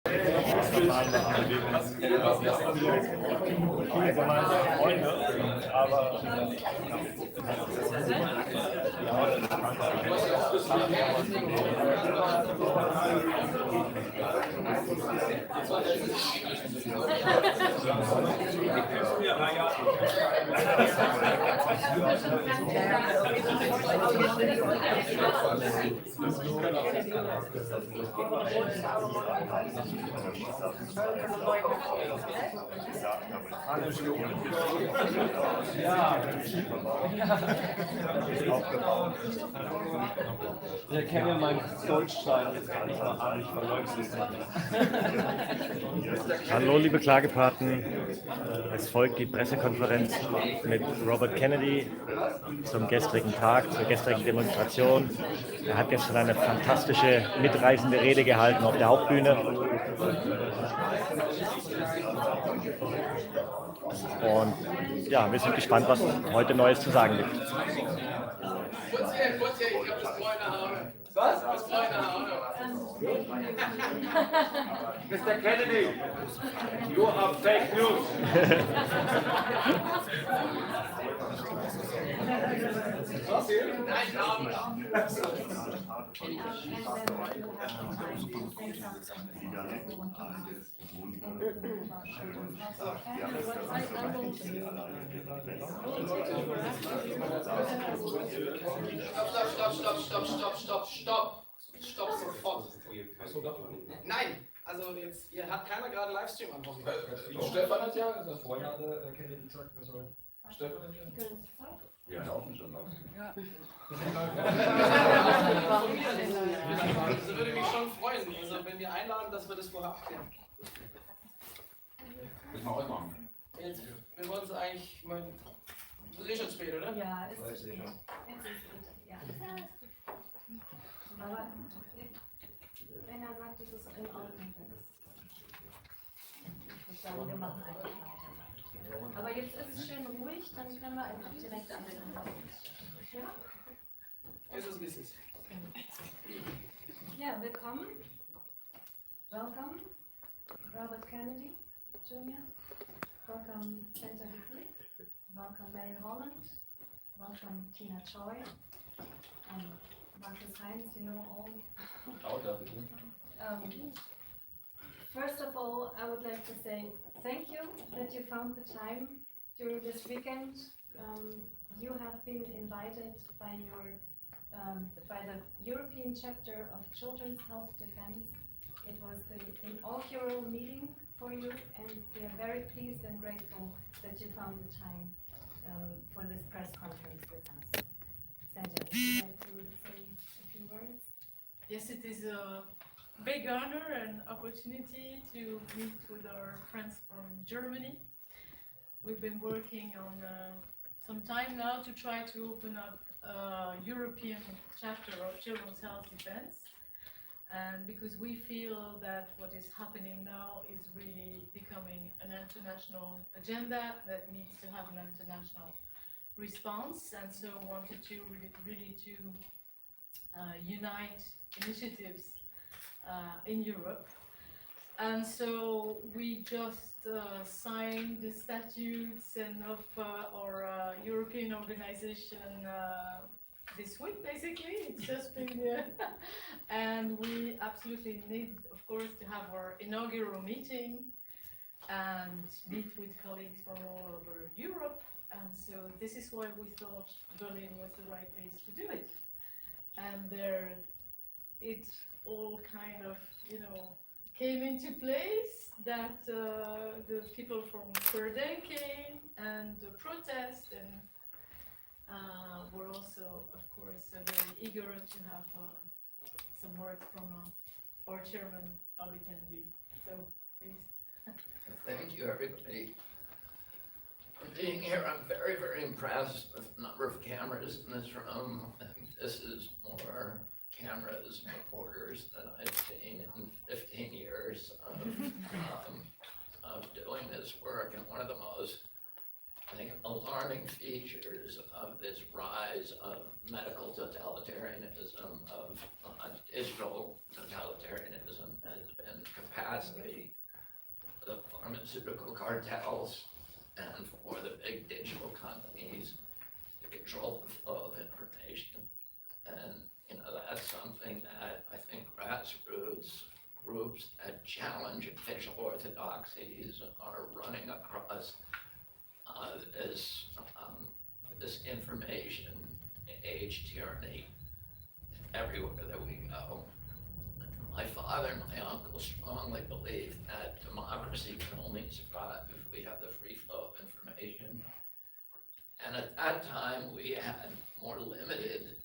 Ich erkenne meinen Deutschschein jetzt gar nicht mal an, ich verleugne es mal. Hallo liebe Klagepaten, es folgt die Pressekonferenz mit Robert Kennedy zum gestrigen Tag, zur gestrigen Demonstration. Er hat gestern eine fantastische, mitreißende Rede gehalten auf der Hauptbühne. Und ja, wir sind gespannt, was heute Neues zu sagen gibt. Kurz hier, ich habe das bräune Haare. Was? Das bräune Haare. Mr. Kennedy, you have fake news. Was hier? Nein, Namen. Stopp sofort. Nein, also jetzt, ihr habt keiner gerade Livestream an. Stefan hat ja gesagt, vorhin hat Kennedy gesagt, wir sollen. Stefan hat ja laufen schon noch. Ja. Also würde mich schon freuen, also wenn wir einladen, dass wir das vorher abklären. Müssen wir heute machen. Jetzt, wir wollen es eigentlich mal. Das ist schon spät, oder? Ja, ist spät. Ja. Aber wenn er sagt, es ist in Ordnung, dann ist es in Ordnung. Ich würde sagen, wir machen einfach weiter. Aber jetzt ist es schön ruhig, dann können wir einfach direkt anfangen. Ja? Es ist, wie es ist. Ja, willkommen. Welcome, Robert Kennedy Jr. Welcome, Senator Hickley. Welcome, Mary Holland. Welcome, Tina Choi. Marcus Heinz, you know all. First of all, I would like to say thank you that you found the time during this weekend. You have been invited by the European chapter of Children's Health Defense. It was the inaugural meeting for you, and we are very pleased and grateful that you found the time for this press conference with us. Sandra, would you like to say a few words? Yes, it is a big honor and opportunity to meet with our friends from Germany. We've been working on some time now to try to open up a European chapter of Children's Health Defense. And because we feel that what is happening now is really becoming an international agenda that needs to have an international response, and so wanted to really to unite initiatives in Europe. And so we just signed the statutes and of our European organization this week, basically. It's just been and we absolutely need, of course, to have our inaugural meeting and meet with colleagues from all over Europe. And so this is why we thought Berlin was the right place to do it. And there, it all kind of, came into place that the people from Berlin came and the protest, and we're also, of course, very eager to have some words from our chairman, Ollie Kennedy. So, please. Thank you, everybody, for being here. I'm very, very impressed with the number of cameras in this room. I think this is more cameras and reporters than I've seen in 15 years of doing this work. And one of the most, I think, alarming features of this rise of medical totalitarianism, of digital totalitarianism, has been capacity democracy, the pharmaceutical cartels, and for the big digital companies to control the flow of information. And, you know, that's something that I think grassroots groups that challenge official orthodoxies are running across this information age tyranny everywhere that we go. My father and my uncle strongly believed that democracy can only survive if we have the free flow of information. And at that time, we had more limited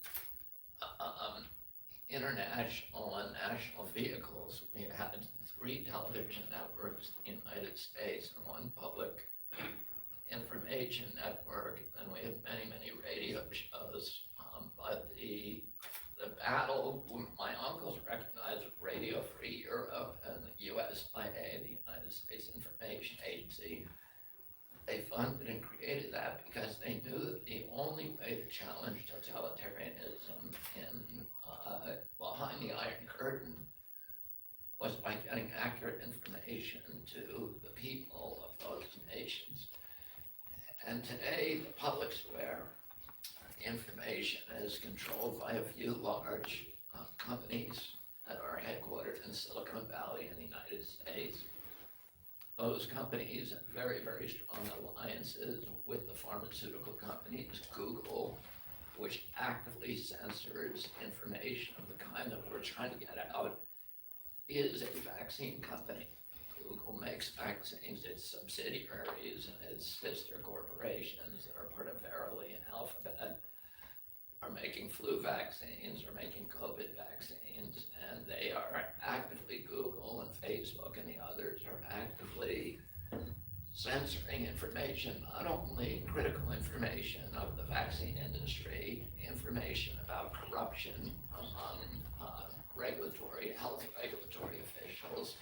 international and national vehicles. We had 3 television networks in the United States and 1 public information network, and we have many, many radio shows. But the battle, my uncles recognized Radio Free Europe and the USIA, the United States Information Agency. They funded and created that because they knew that the only way to challenge totalitarianism behind the Iron Curtain was by getting accurate information to the people of those nations. And today, the public square information is controlled by a few large companies that are headquartered in Silicon Valley in the United States. Those companies have very, very strong alliances with the pharmaceutical companies. Google, which actively censors information of the kind that we're trying to get out, is a vaccine company. Google makes vaccines, its subsidiaries and its sister corporations that are part of Verily and Alphabet are making flu vaccines, are making COVID vaccines, and they are actively, Google and Facebook and the others are actively censoring information, not only critical information of the vaccine industry, information about corruption among health regulatory officials,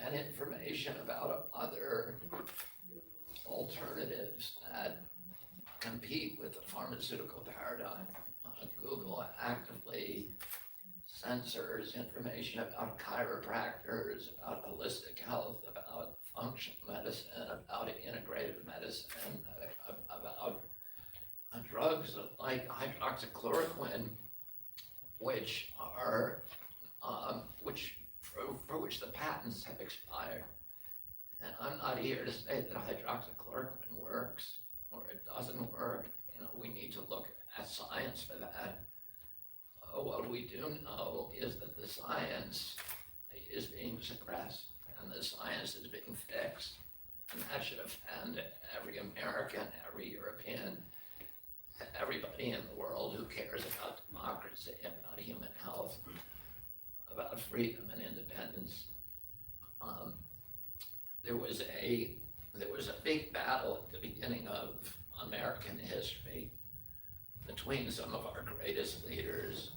and information about other alternatives that compete with the pharmaceutical paradigm. Google actively censors information about chiropractors, about holistic health, about functional medicine, about integrative medicine, about drugs like hydroxychloroquine, which are for which the patents have expired. And I'm not here to say that hydroxychloroquine works or it doesn't work. You know, we need to look at science for that. What we do know is that the science is being suppressed and the science is being fixed. And that should offend every American, every European, everybody in the world who cares about democracy, about human health, about freedom and independence. There was a big battle at the beginning of American history between some of our greatest leaders,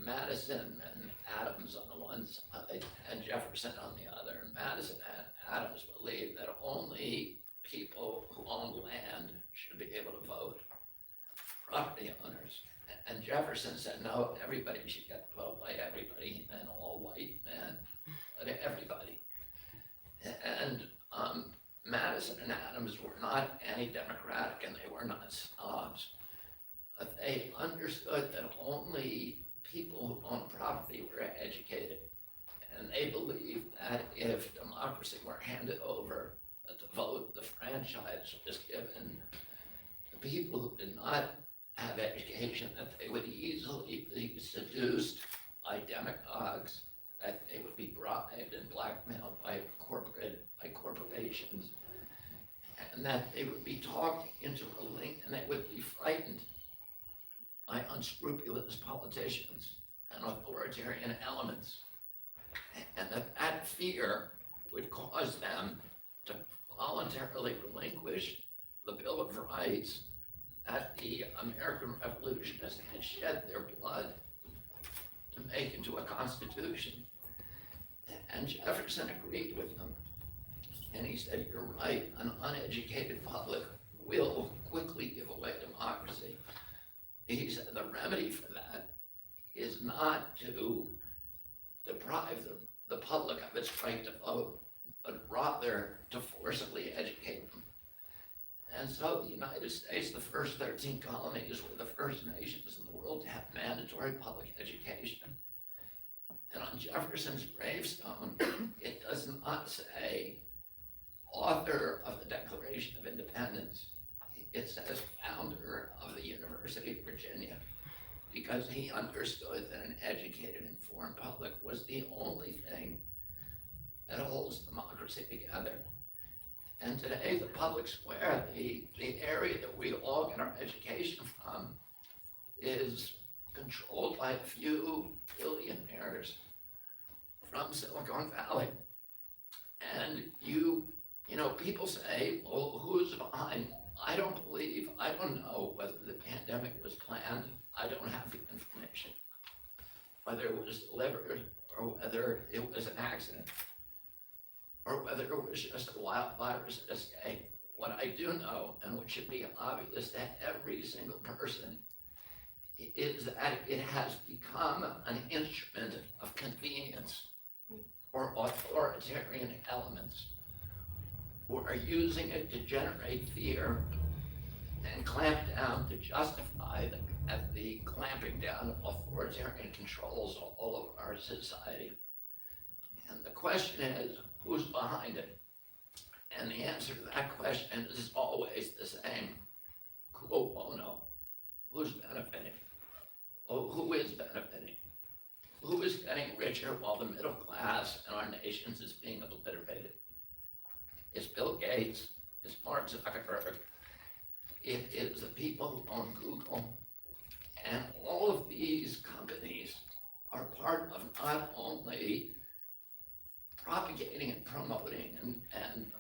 Madison and Adams on the one side, and Jefferson on the other. And Madison and Adams believed that only people who own land should be able to vote, property owners. And Jefferson said, no, everybody should get to vote by everybody. He meant all white men, but everybody. And Madison and Adams were not anti-democratic and they were not snobs. But they understood that only people who own property were educated. And they believed that if democracy were handed over, that the vote, the franchise was given to people who did not have education, that they would easily be seduced by demagogues, that they would be bribed and blackmailed by corporations, and that they would be talked into ruling, and they would be frightened by unscrupulous politicians and authoritarian elements, and that fear would cause them to voluntarily relinquish the Bill of Rights that the American Revolutionists had shed their blood to make into a constitution. And Jefferson agreed with them. And he said, you're right, an uneducated public will quickly give away democracy. He said the remedy for that is not to deprive the public of its right to vote, but rather to forcibly educate them. And so the United States, the first 13 colonies, were the first nations in the world to have mandatory public education. And on Jefferson's gravestone, it does not say author of the Declaration of Independence. It says founder of the University of Virginia, because he understood that an educated, informed public was the only thing that holds democracy together. And today, the public square, the area that we all get our education from, is controlled by a few billionaires from Silicon Valley. And you know, people say, well, who's behind? I don't know whether the pandemic was planned. I don't have the information, whether it was delivered or whether it was an accident, or whether it was just a wild virus escape. What I do know, and what should be obvious to every single person, is that it has become an instrument of convenience for authoritarian elements who are using it to generate fear and clamp down to justify the clamping down of authoritarian controls all over our society. And the question is, who's behind it? And the answer to that question is always the same. Quo bono. Who's benefiting? Oh, who is benefiting? Who is getting richer while the middle class in our nations is being obliterated? It's Bill Gates, it's Mark Zuckerberg, it is the people who own Google. And all of these companies are part of not only propagating and promoting and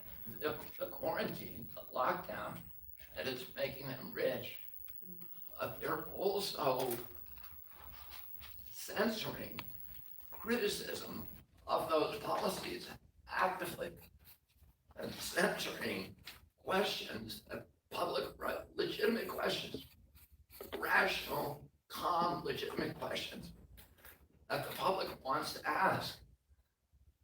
the quarantine, the lockdown, that is making them rich, but they're also censoring criticism of those policies actively, and censoring questions, legitimate questions, rational, calm, legitimate questions that the public wants to ask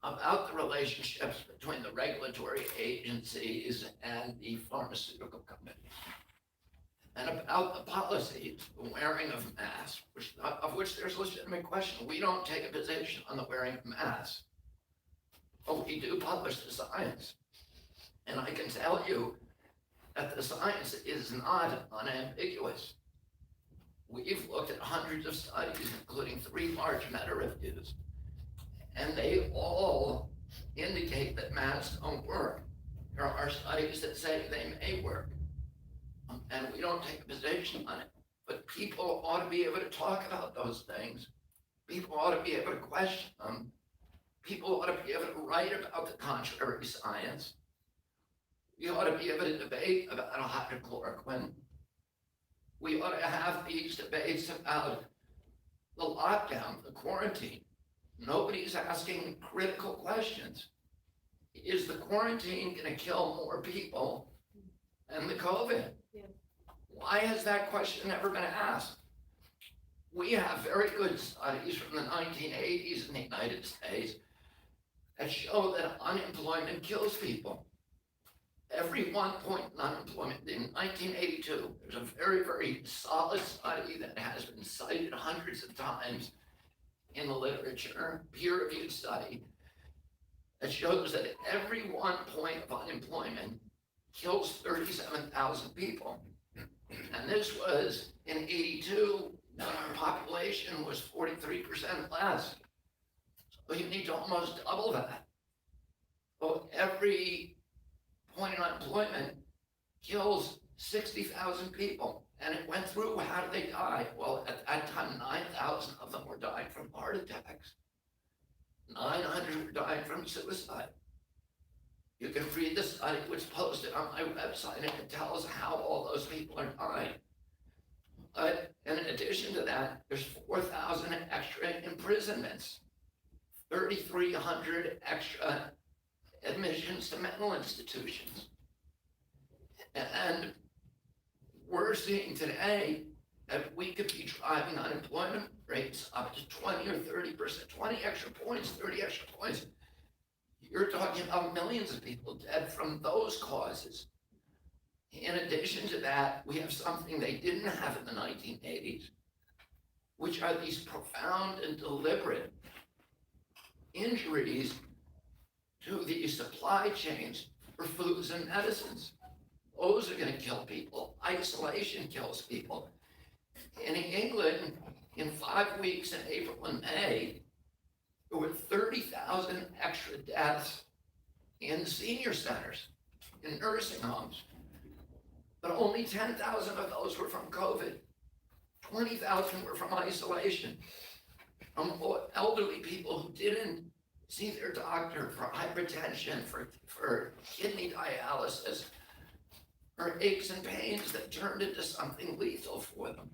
about the relationships between the regulatory agencies and the pharmaceutical companies, and about the policies, the wearing of masks, of which there's legitimate question. We don't take a position on the wearing of masks, but we do publish the science. And I can tell you that the science is not unambiguous. We've looked at hundreds of studies, including 3 large meta-reviews, and they all indicate that masks don't work. There are studies that say they may work, and we don't take a position on it. But people ought to be able to talk about those things. People ought to be able to question them. People ought to be able to write about the contrary science. We ought to be able to debate about hydrochloroquine. We ought to have these debates about the lockdown, the quarantine. Nobody's asking critical questions. Is the quarantine going to kill more people than the COVID? Yeah. Why has that question never been asked? We have very good studies from the 1980s in the United States that show that unemployment kills people. Every 1 point in unemployment in 1982, there's a very, very solid study that has been cited hundreds of times in the literature, peer-reviewed study, that shows that every 1 point of unemployment kills 37,000 people. And this was in 82, when our population was 43% less. So you need to almost double that. So every point in unemployment kills 60,000 people. And it went through, how did they die? Well, at that time, 9,000 of them were dying from heart attacks. 900 were dying from suicide. You can read the study, which posted on my website, and it tells how all those people are dying. But in addition to that, there's 4,000 extra imprisonments, 3,300 extra admissions to mental institutions. And we're seeing today that we could be driving unemployment rates up to 20 or 30%, 20 extra points, 30 extra points. You're talking about millions of people dead from those causes. In addition to that, we have something they didn't have in the 1980s, which are these profound and deliberate injuries to the supply chains for foods and medicines. Those are going to kill people. Isolation kills people. In England, in 5 weeks in April and May, there were 30,000 extra deaths in senior centers, in nursing homes. But only 10,000 of those were from COVID. 20,000 were from isolation, from elderly people who didn't see their doctor for hypertension, for kidney dialysis, or aches and pains that turned into something lethal for them.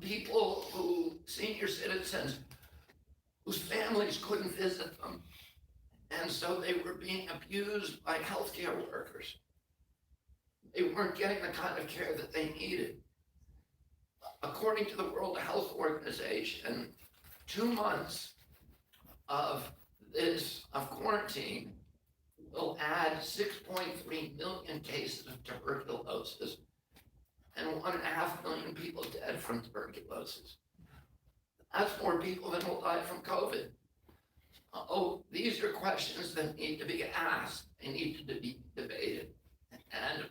People who, senior citizens, whose families couldn't visit them, and so they were being abused by healthcare workers. They weren't getting the kind of care that they needed. According to the World Health Organization, 2 months of quarantine will add 6.3 million cases of tuberculosis and 1.5 million people dead from tuberculosis. That's more people than will die from COVID. These are questions that need to be asked. They need to be debated. And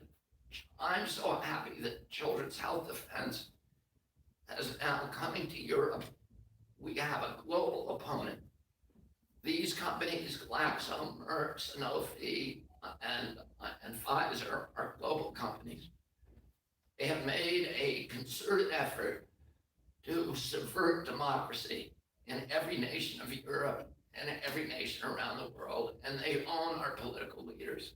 I'm so happy that Children's Health Defense is now coming to Europe. We have a global opponent. These companies, Glaxo, Merck, Sanofi, and Pfizer, are global companies. They have made a concerted effort to subvert democracy in every nation of Europe and in every nation around the world, and they own our political leaders.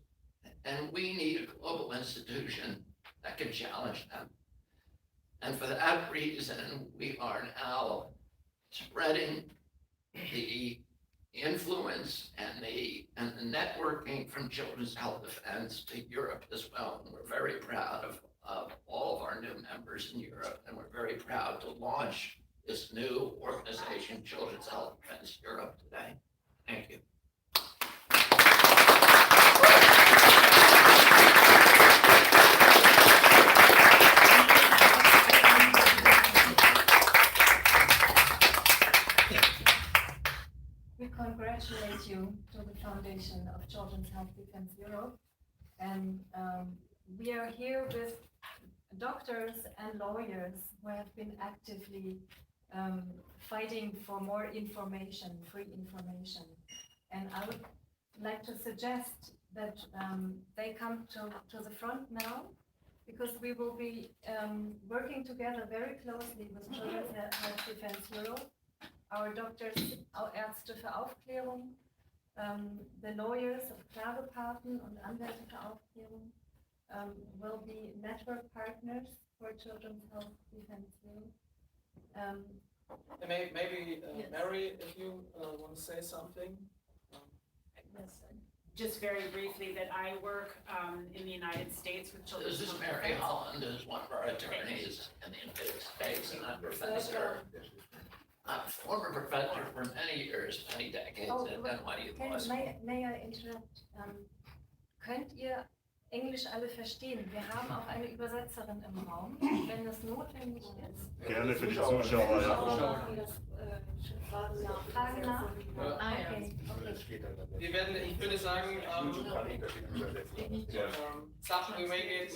And we need a global institution that can challenge them. And for that reason, we are now spreading the influence and the networking from Children's Health Defense to Europe as well. And we're very proud of all of our new members in Europe, and we're very proud to launch this new organization, Children's Health Defense Europe, today. Thank you. We congratulate you to the Foundation of Children's Health Defense Europe, and we are here with doctors and lawyers who have been actively fighting for more information, free information. And I would like to suggest that they come to the front now, because we will be working together very closely with Children's Health Defense Europe, our doctors, our Ärzte für Aufklärung, the lawyers of Klagepaten und Anwälte für Aufklärung will be network partners for Children's Health Defense Europe. Maybe Yes. Mary, if you want to say something. Yes. Just very briefly, that I work in the United States with Children's This is Health Mary Defense. Holland, who's one of our attorneys in the United States, and I'm professor. I'm a former professor for many years, many decades at NYU Law School. May I interrupt? Könnt ihr Englisch alle verstehen? Wir haben auch eine Übersetzerin im Raum, wenn das notwendig ist. Gerne für die Zuschauer. Fragen nach? Ah, ja. Okay. Ich würde sagen, we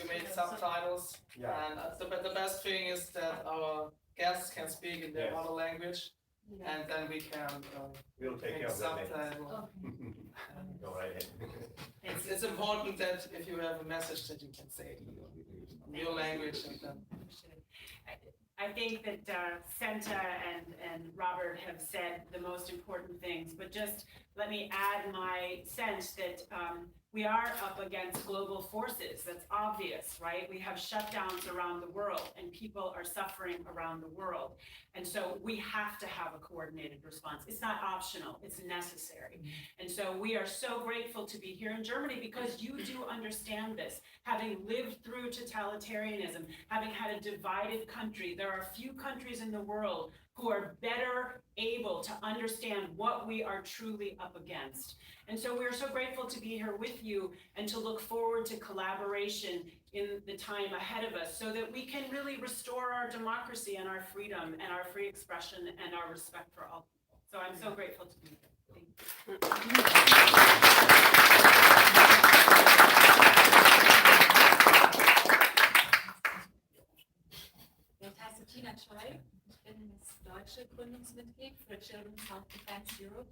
made subtitles, and the best thing is that our guests can speak in their mother language, and then we can We'll take make care of that. subtitles. Go right ahead. It's important that if you have a message that you can say it in your language, and then I think that Senta and Robert have said the most important things, but just let me add my sense that We are up against global forces, that's obvious, right? We have shutdowns around the world and people are suffering around the world. And so we have to have a coordinated response. It's not optional, it's necessary. And so we are so grateful to be here in Germany because you do understand this. Having lived through totalitarianism, having had a divided country, there are few countries in the world who are better able to understand what we are truly up against. And so we're so grateful to be here with you and to look forward to collaboration in the time ahead of us so that we can really restore our democracy and our freedom and our free expression and our respect for all people. So I'm so grateful to be here. Thank Ich heiße Tina Choi. Ich bin das deutsche Gründungsmitglied für Children's Health Defense Europe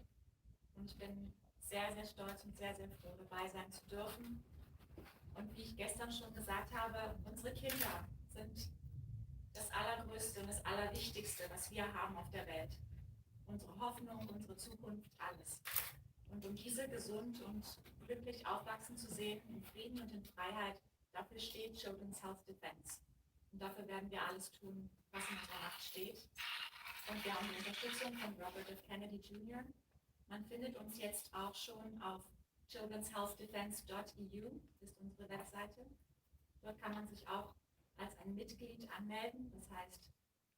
und ich bin sehr, sehr stolz und sehr, sehr froh, dabei sein zu dürfen. Und wie ich gestern schon gesagt habe, unsere Kinder sind das Allergrößte und das Allerwichtigste, was wir haben auf der Welt. Unsere Hoffnung, unsere Zukunft, alles. Und um diese gesund und glücklich aufwachsen zu sehen, in Frieden und in Freiheit, dafür steht Children's Health Defense. Und dafür werden wir alles tun, was in unserer Macht steht. Und wir haben die Unterstützung von Robert F. Kennedy Jr. Man findet uns jetzt auch schon auf childrenshealthdefense.eu, das ist unsere Webseite. Dort kann man sich auch als ein Mitglied anmelden, das heißt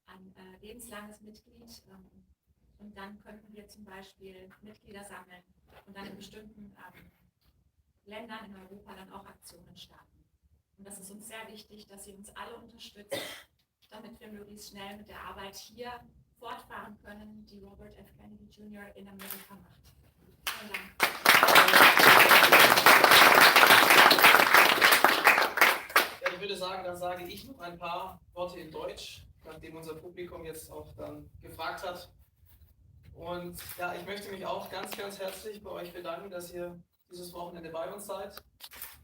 ein lebenslanges Mitglied. Und dann könnten wir zum Beispiel Mitglieder sammeln und dann in bestimmten Ländern in Europa dann auch Aktionen starten. Und das ist uns sehr wichtig, dass Sie uns alle unterstützen, damit wir möglichst schnell mit der Arbeit hier fortfahren können, die Robert F. Kennedy Jr. in Amerika macht. Vielen Dank. Ja, ich würde sagen, dann sage ich noch ein paar Worte in Deutsch, nachdem unser Publikum jetzt auch dann gefragt hat. Und ja, ich möchte mich auch ganz, ganz herzlich bei euch bedanken, dass ihr dieses Wochenende bei uns seid.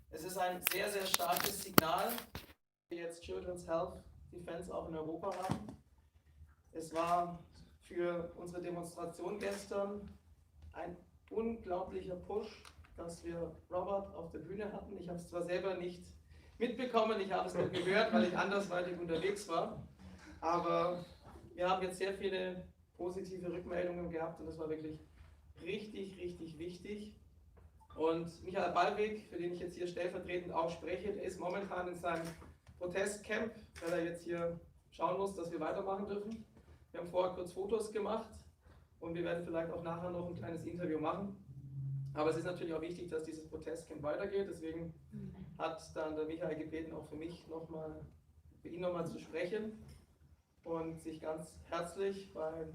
Es ist ein sehr, sehr starkes Signal, dass wir jetzt Children's Health Defense auch in Europa haben. Es war für unsere Demonstration gestern ein unglaublicher Push, dass wir Robert auf der Bühne hatten. Ich habe es zwar selber nicht mitbekommen, ich habe es nur gehört, weil ich andersweitig unterwegs war, aber wir haben jetzt sehr viele positive Rückmeldungen gehabt und das war wirklich richtig, richtig wichtig. Und Michael Ballweg, für den ich jetzt hier stellvertretend auch spreche, der ist momentan in seinem Protestcamp, weil er jetzt hier schauen muss, dass wir weitermachen dürfen. Wir haben vorher kurz Fotos gemacht und wir werden vielleicht auch nachher noch ein kleines Interview machen. Aber es ist natürlich auch wichtig, dass dieses Protestcamp weitergeht. Deswegen hat dann der Michael gebeten, auch für mich nochmal, für ihn nochmal zu sprechen und sich ganz herzlich bei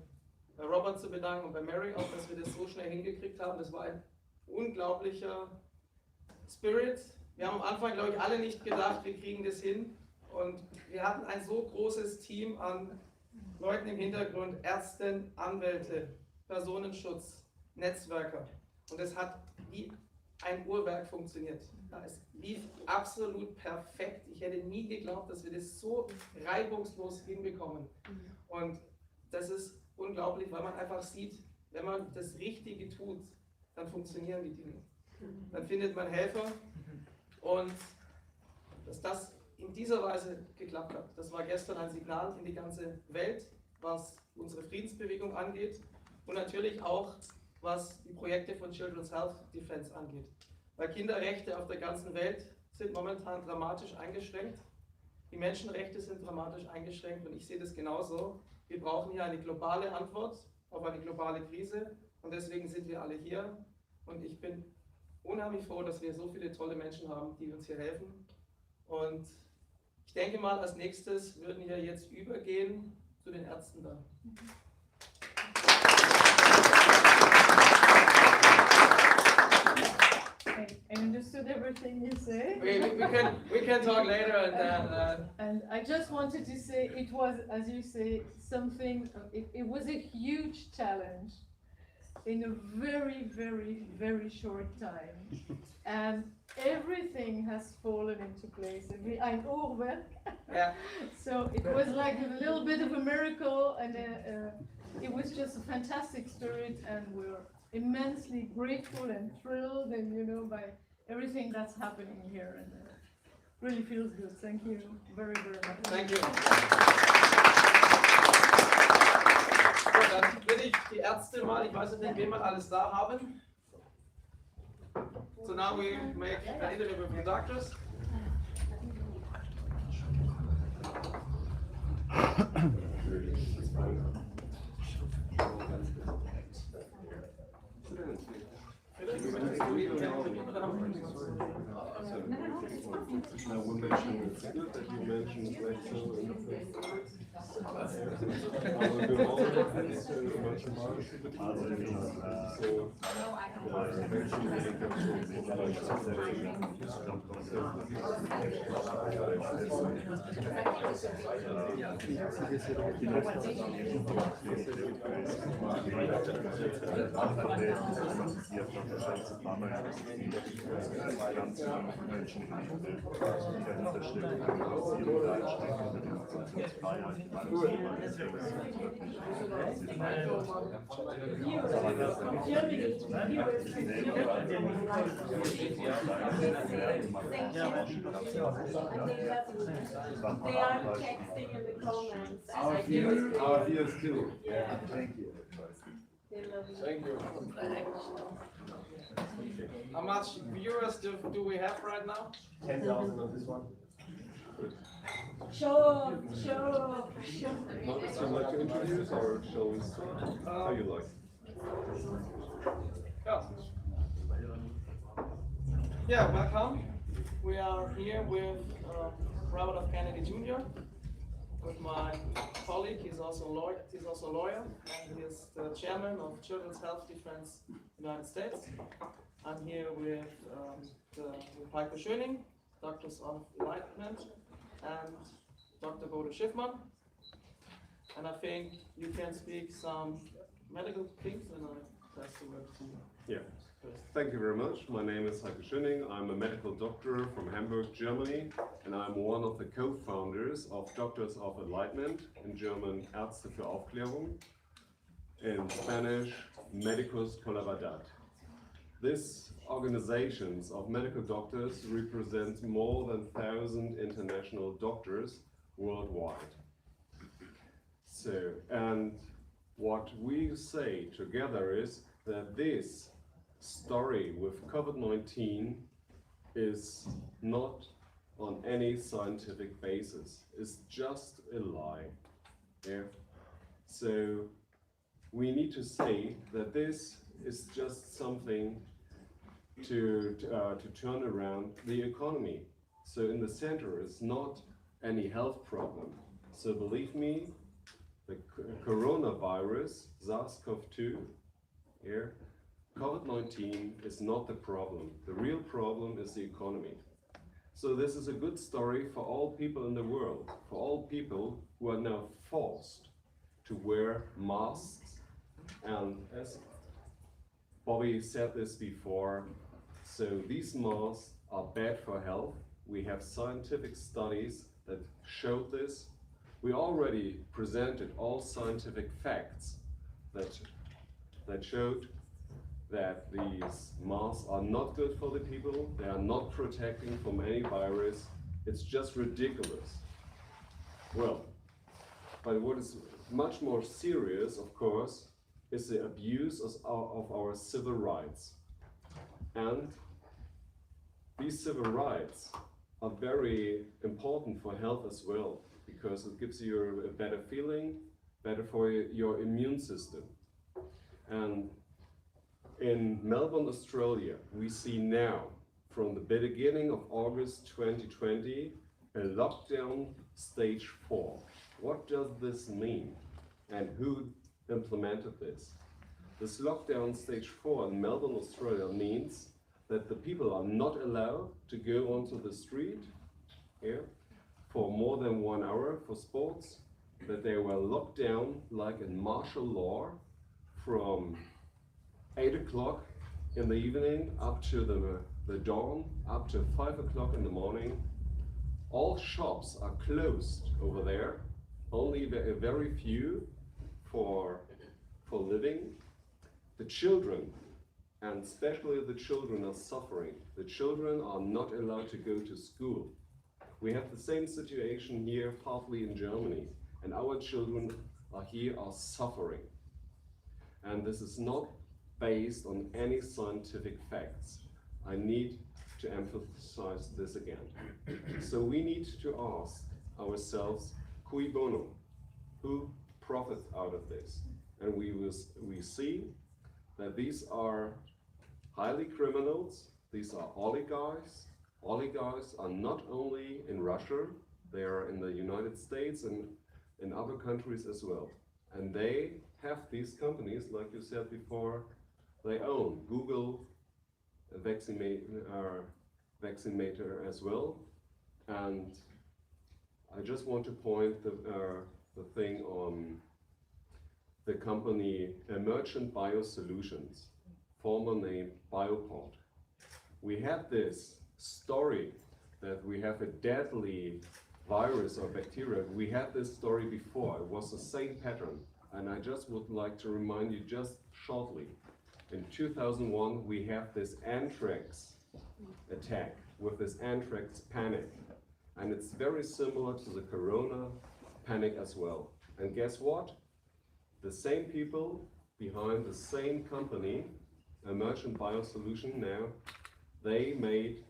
Robert zu bedanken und bei Mary auch, dass wir das so schnell hingekriegt haben. Das war ein unglaublicher Spirit. Wir haben am Anfang, glaube ich, alle nicht gedacht, wir kriegen das hin. Und wir hatten ein so großes Team an Leuten im Hintergrund, Ärzten, Anwälte, Personenschutz, Netzwerker. Und es hat wie ein Uhrwerk funktioniert. Es lief absolut perfekt. Ich hätte nie geglaubt, dass wir das so reibungslos hinbekommen. Und das ist unglaublich, weil man einfach sieht, wenn man das Richtige tut, dann funktionieren die Dinge. Dann findet man Helfer und dass das in dieser Weise geklappt hat, das war gestern ein Signal in die ganze Welt, was unsere Friedensbewegung angeht und natürlich auch, was die Projekte von Children's Health Defense angeht. Weil Kinderrechte auf der ganzen Welt sind momentan dramatisch eingeschränkt. Die Menschenrechte sind dramatisch eingeschränkt und ich sehe das genauso. Wir brauchen hier eine globale Antwort auf eine globale Krise und deswegen sind wir alle hier und ich bin unheimlich froh, dass wir so viele tolle Menschen haben, die uns hier helfen. Und ich denke mal, als nächstes würden wir jetzt übergehen zu den Ärzten dann. I understood everything you said. We can talk later and then. And I just wanted to say it was, as you say, something. It was a huge challenge in a very, very, very short time, and everything has fallen into place. Ein Uhrwerk. Yeah. So it was like a little bit of a miracle, and it was just a fantastic spirit, and we're immensely grateful and thrilled, and by everything that's happening here, and really feels good. Thank you very, very much. Thank you. So, dann bitte ich die Ärzte mal, ich weiß nicht, wen wir alles da haben. So now we make an interview with the doctors. They are texting in the comments. Our viewers too. Yeah, thank you. They love you. Thank you. How much viewers do we have right now? 10,000 on this one. Show. Would you like to introduce or shall we start? How you like? Yeah, welcome. We are here with Robert F. Kennedy Jr. with my colleague. He's also a lawyer, and he is the chairman of Children's Health Defense United States. I'm here with Heike Schöning, Doctors of Enlightenment, and Dr. Bode Schiffmann. And I think you can speak some medical things, and I pass the word to you. Yeah. Thank you very much. My name is Heike Schöning. I'm a medical doctor from Hamburg, Germany, and I'm one of the co-founders of Doctors of Enlightenment, in German Ärzte für Aufklärung, in Spanish Médicos por la Verdad. This organizations of medical doctors represent more than 1,000 international doctors worldwide. So, and what we say together is that this story with COVID-19 is not on any scientific basis. It's just a lie. Yeah. So we need to say that this is just something to turn around the economy. So in the center is not any health problem. So believe me, the coronavirus, SARS-CoV-2, here, COVID-19 is not the problem. The real problem is the economy. So this is a good story for all people in the world, for all people who are now forced to wear masks. And as Bobby said this before, so these masks are bad for health. We have scientific studies that showed this. We already presented all scientific facts that showed that these masks are not good for the people. They are not protecting from any virus. It's just ridiculous. Well, but what is much more serious, of course, is the abuse of our civil rights. And these civil rights are very important for health as well, because it gives you a better feeling, better for your immune system. And in Melbourne, Australia, we see now, from the beginning of August 2020, a lockdown stage 4. What does this mean? And who implemented this? This lockdown stage 4 in Melbourne, Australia means that the people are not allowed to go onto the street here for more than 1 hour for sports, that they were locked down like in martial law from 8 o'clock in the evening up to the dawn, up to 5 o'clock in the morning. All shops are closed over there, only a very few for living. The children and especially the children are suffering. The children are not allowed to go to school. We have the same situation here, partly in Germany, and our children are suffering. And this is not based on any scientific facts. I need to emphasize this again. So we need to ask ourselves, cui bono? Who profits out of this? And we see that these are highly criminals, these are oligarchs. Oligarchs are not only in Russia, they are in the United States and in other countries as well. And they have these companies, like you said before, they own Google, Vaccinator as well. And I just want to point the thing on the company Emergent Biosolutions, former name Bioport. We had this story that we have a deadly virus or bacteria. We had this story before. It was the same pattern. And I just would like to remind you just shortly. In 2001, we have this anthrax attack with this anthrax panic. And it's very similar to the corona panic as well. And guess what? The same people behind the same company, Emergent Biosolution now, they made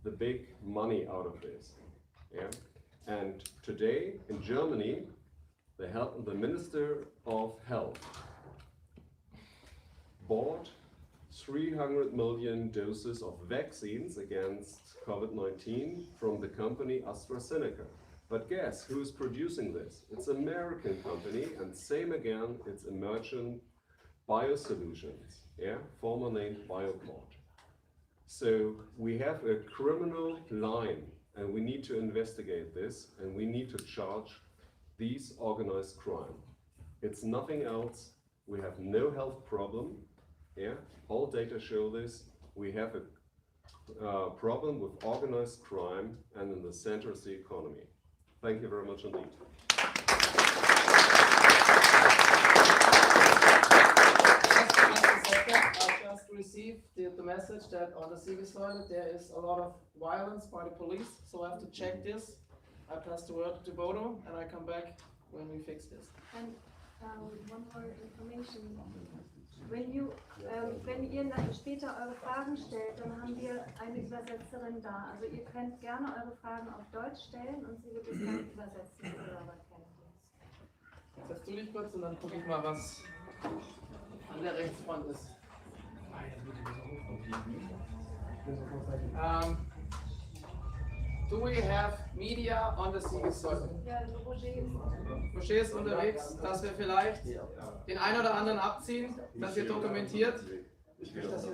the big money out of this. Yeah? And today in Germany, the Minister of Health bought 300 million doses of vaccines against COVID-19 from the company AstraZeneca. But guess who's producing this? It's an American company, and same again, it's Emergent Biosolutions, yeah, former named Bioport. So we have a criminal line, and we need to investigate this, and we need to charge these organized crime. It's nothing else. We have no health problem. Yeah, all data show this. We have a problem with organized crime, and in the center is the economy. Thank you very much indeed. I just received the message that on the Siegessäule there is a lot of violence by the police, so I have to check this. I pass the word to Bodo and I come back when we fix this. And one more information. Wenn ihr später eure Fragen stellt, dann haben wir eine Übersetzerin da. Also ihr könnt gerne eure Fragen auf Deutsch stellen und sie wird es dann übersetzen für Robert Kennedy. Setzt du dich kurz und dann gucke ich mal, was an der Rechtsfront ist. Do we have media on the Siegessäule? Ja, Roger ist unterwegs, dass wir vielleicht den einen oder anderen abziehen, dass ihr dokumentiert. Also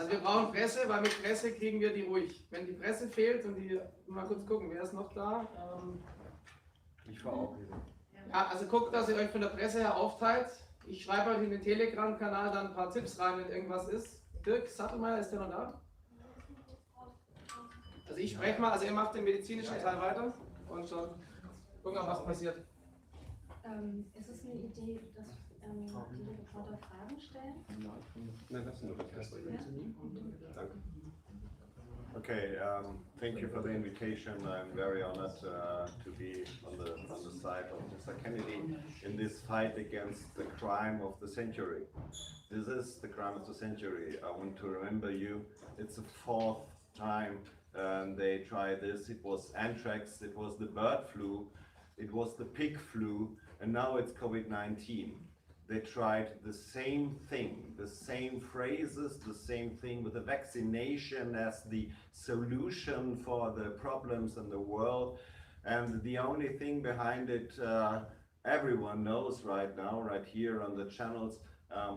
wir brauchen Presse, weil mit Presse kriegen wir die ruhig. Wenn die Presse fehlt und die, mal kurz gucken, wer ist noch da? Ich war auch wieder. Ja, also guckt, dass ihr euch von der Presse her aufteilt. Ich schreibe euch in den Telegram-Kanal dann ein paar Tipps rein, wenn irgendwas ist. Dirk Sattelmeier, ist der noch da? Also ich spreche mal, also ihr macht den medizinischen Teil weiter und dann gucken wir, was passiert. Ist es eine Idee, dass die Reporter Fragen stellen? Nein, das ist nur das Erste. Danke. Okay, thank you for the invitation. I'm very honored to be on the side of Mr. Kennedy in this fight against the crime of the century. This is the crime of the century. I want to remember you. It's the fourth time they tried this. It was anthrax, it was the bird flu, it was the pig flu, and now it's COVID-19. They tried the same thing, the same phrases, the same thing with the vaccination as the solution for the problems in the world. And the only thing behind it, everyone knows right now, right here on the channels,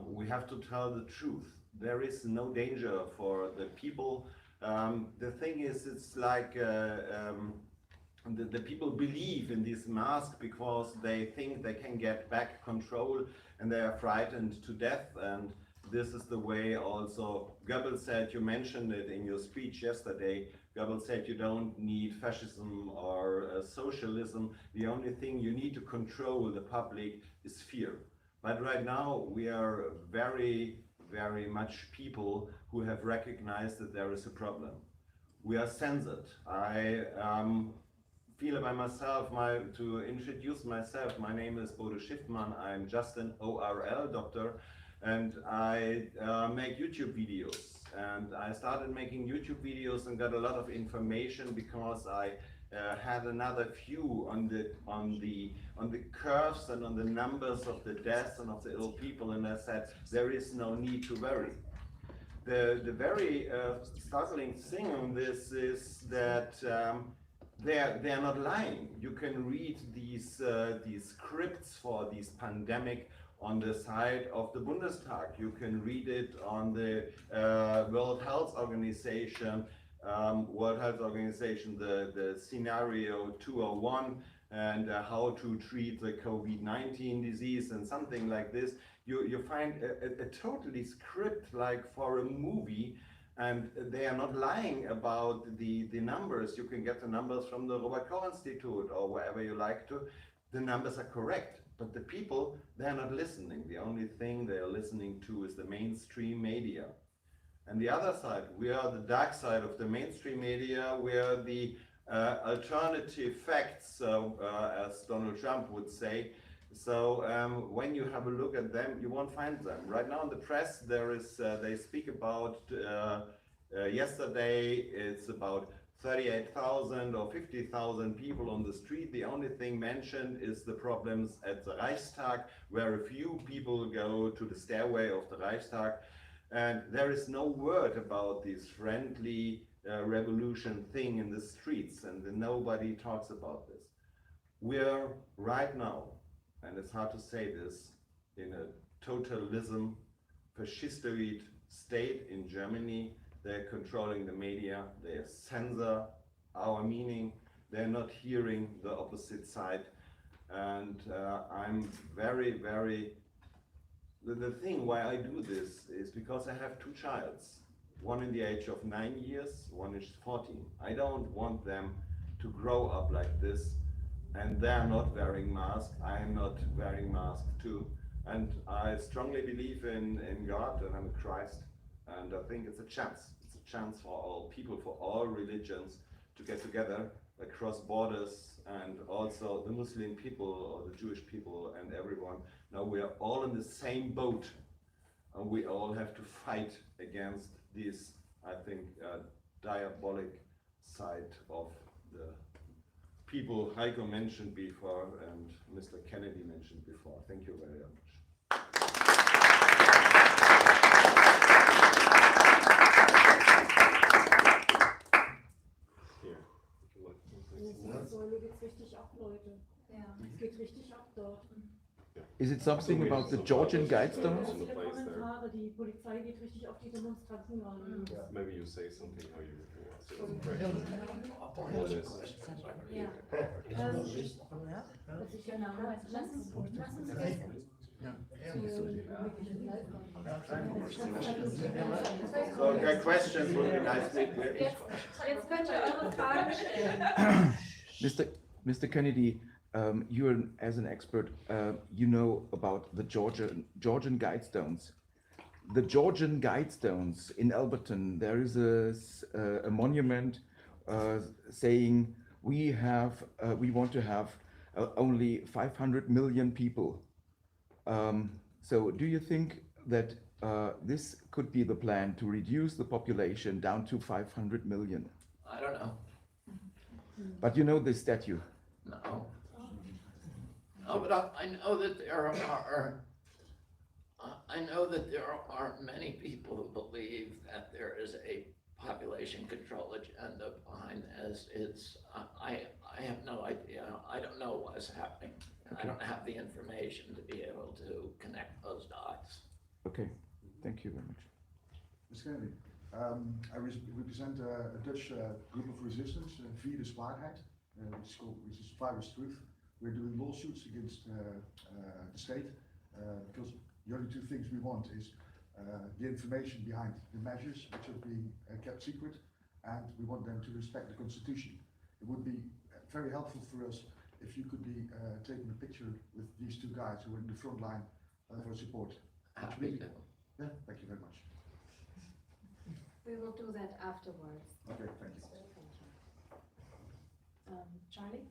we have to tell the truth. There is no danger for the people. The thing is, it's like the people believe in this mask because they think they can get back control, and they are frightened to death. And this is the way also Goebbels said, you mentioned it in your speech yesterday, Goebbels said you don't need fascism or socialism. The only thing you need to control the public is fear. But right now we are very very much people who have recognized that there is a problem. We are censored. I feel by myself, to introduce myself, my name is Bodo Schiffmann. I'm just an ORL doctor, and I make YouTube videos. And I started making YouTube videos and got a lot of information because I had another view on the curves and on the numbers of the deaths and of the ill people, and I said there is no need to worry. The very startling thing on this is that they are not lying. You can read these scripts for this pandemic on the side of the Bundestag. You can read it on the World Health Organization, the scenario 201, and how to treat the COVID-19 disease and something like this. You find a totally script like for a movie, and they are not lying about the numbers. You can get the numbers from the Robert Koch Institute or wherever you like to. The numbers are correct, but the people, they are not listening. The only thing they are listening to is the mainstream media. And the other side, we are the dark side of the mainstream media. We are the alternative facts, as Donald Trump would say. So when you have a look at them, you won't find them. Right now in the press, they speak about, yesterday, it's about 38,000 or 50,000 people on the street. The only thing mentioned is the problems at the Reichstag, where a few people go to the stairway of the Reichstag. And there is no word about this friendly revolution thing in the streets, and nobody talks about this. We're right now, and it's hard to say this, in a totalism, fascistoid state in Germany. They're controlling the media, they censor our meaning, they're not hearing the opposite side. And I'm very, very, the thing why I do this is because I have two childs, one in the age of 9 years, one is 14. I don't want them to grow up like this, and they're not wearing masks, I'm not wearing masks too. And I strongly believe in God, and I'm a Christ, and I think it's a chance. It's a chance for all people, for all religions to get together across borders, and also the Muslim people or the Jewish people and everyone. Now we are all in the same boat, and we all have to fight against this, I think, diabolic side of the people Heiko mentioned before and Mr. Kennedy mentioned before. Thank you very much. Is it something about the Georgian Guidestones? Maybe you say something how you So questions would be nice. Jetzt könnt ihr eure Fragen stellen. Mr. Kennedy, you as an expert, you know about the Georgian Guidestones. The Georgian Guidestones in Alberton, there is a monument saying we want to have only 500 million people. So do you think that this could be the plan to reduce the population down to 500 million? I don't know. But you know this statue? No. No, but I know that there are many people who believe that there is a population control agenda behind this. I have no idea. I don't know what's happening. Okay. I don't have the information to be able to connect those dots. Okay, thank you very much. Mr. Kennedy, I represent a Dutch group of resistance, Virus Waarheid, which is virus truth. We're doing lawsuits against the state because the only two things we want is the information behind the measures which are being kept secret, and we want them to respect the Constitution. It would be very helpful for us if you could be taking a picture with these two guys who are in the front line for support. Happy to. Yeah, thank you very much. We will do that afterwards. Okay, thank you. Charlie?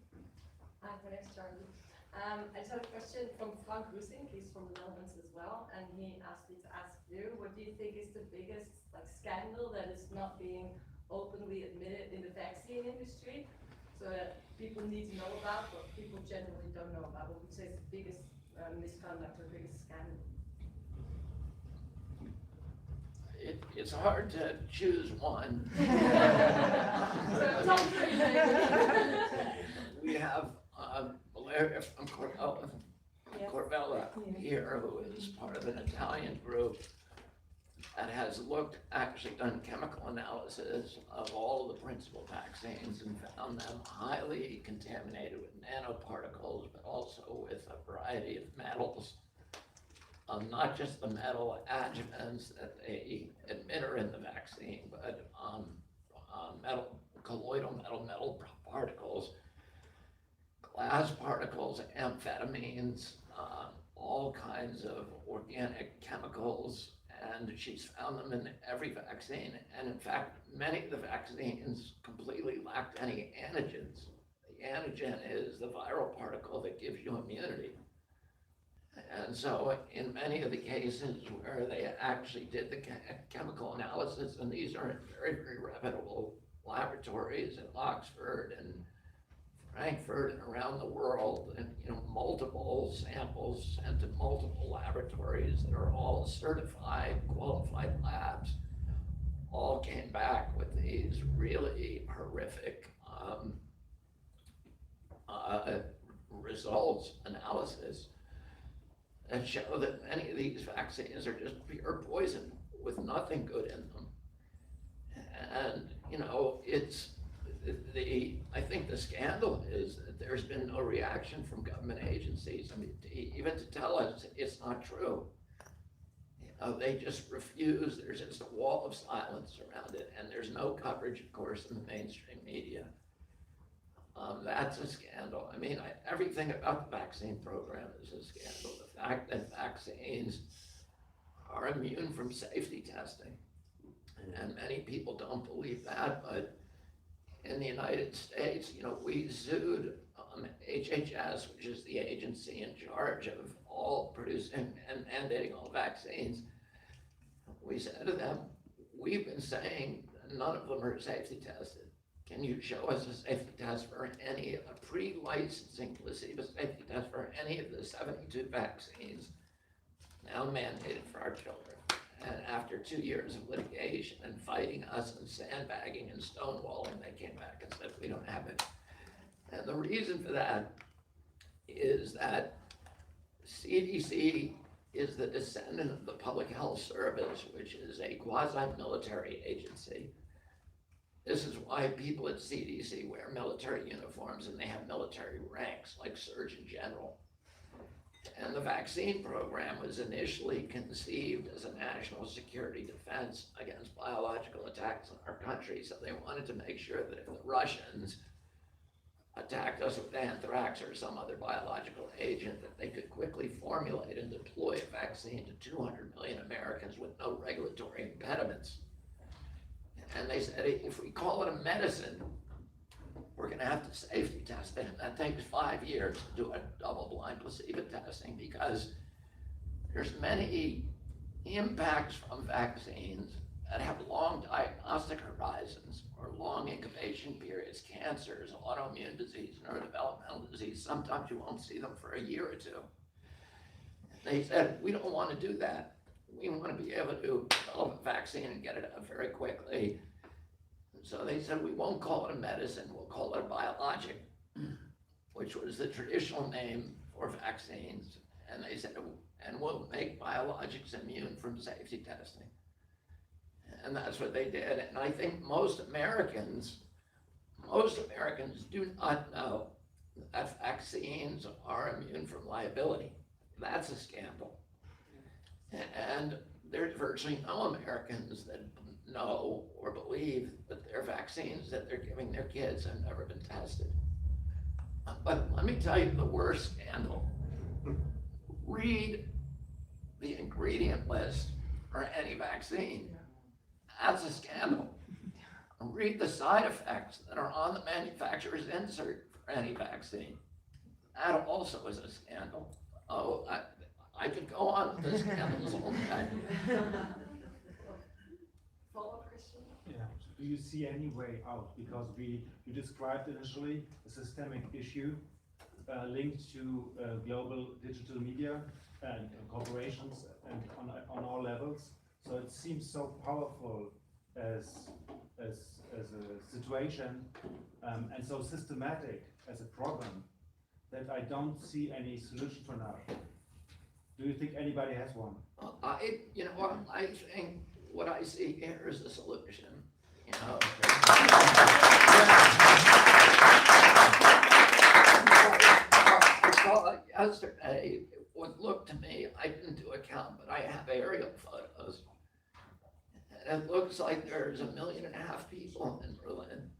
Hi, my name's Charlie. I just had a question from Frank Rusink, he's from the Netherlands as well, and he asked me to ask you, what do you think is the biggest scandal that is not being openly admitted in the vaccine industry, so that people need to know about, but people generally don't know about? What would you say is the biggest misconduct or biggest scandal? It's hard to choose one. We have Valeria from Corvella here, who is part of an Italian group that has actually done chemical analysis of all of the principal vaccines and found them highly contaminated with nanoparticles, but also with a variety of metals. Not just the metal adjuvants that they administer in the vaccine, but colloidal metal particles, glass particles, amphetamines, all kinds of organic chemicals, and she's found them in every vaccine. And in fact, many of the vaccines completely lacked any antigens. The antigen is the viral particle that gives you immunity. And so in many of the cases where they actually did the chemical analysis, and these are in very, very reputable laboratories in Oxford and Frankfurt and around the world, and multiple samples sent to multiple laboratories that are all certified, qualified labs, all came back with these really horrific results, analysis, that show that many of these vaccines are just pure poison with nothing good in them. And, I think the scandal is that there's been no reaction from government agencies. I mean, even to tell us it's not true. They just refuse. There's just a wall of silence around it, and there's no coverage, of course, in the mainstream media. That's a scandal. I mean, everything about the vaccine program is a scandal. The fact that vaccines are immune from safety testing, and many people don't believe that, but in the United States, we sued HHS, which is the agency in charge of all producing and mandating all vaccines. We said to them, we've been saying none of them are safety tested. Can you show us a safety test for a pre-licensing placebo safety test for any of the 72 vaccines now mandated for our children? And after 2 years of litigation and fighting us and sandbagging and stonewalling, they came back and said, we don't have it. And the reason for that is that CDC is the descendant of the Public Health Service, which is a quasi-military agency. This is why people at CDC wear military uniforms and they have military ranks like Surgeon General. And the vaccine program was initially conceived as a national security defense against biological attacks on our country. So they wanted to make sure that if the Russians attacked us with anthrax or some other biological agent, that they could quickly formulate and deploy a vaccine to 200 million Americans with no regulatory impediments. And they said, if we call it a medicine, we're going to have to safety test it. And that takes 5 years to do a double-blind placebo testing, because there's many impacts from vaccines that have long diagnostic horizons or long incubation periods, cancers, autoimmune disease, neurodevelopmental disease. Sometimes you won't see them for a year or two. And they said, we don't want to do that. We want to be able to develop a vaccine and get it out very quickly. So they said, we won't call it a medicine, we'll call it a biologic, which was the traditional name for vaccines. And they said, and we'll make biologics immune from safety testing. And that's what they did. And I think most Americans do not know that vaccines are immune from liability. That's a scandal. And there's virtually no Americans that know or believe that their vaccines that they're giving their kids have never been tested. But let me tell you the worst scandal. Read the ingredient list for any vaccine. That's a scandal. Read the side effects that are on the manufacturer's insert for any vaccine. That also is a scandal. Oh, I could go on with the scandals all day. Follow-up question? Yeah. Do you see any way out? Because you described initially a systemic issue linked to global digital media and corporations and on all levels. So it seems so powerful as a situation and so systematic as a problem that I don't see any solution for now. Do you think anybody has one? I think what I see here is a solution. You know. I saw it yesterday. What looked to me, I didn't do a count, but I have aerial photos. And it looks like there's 1.5 million people in Berlin.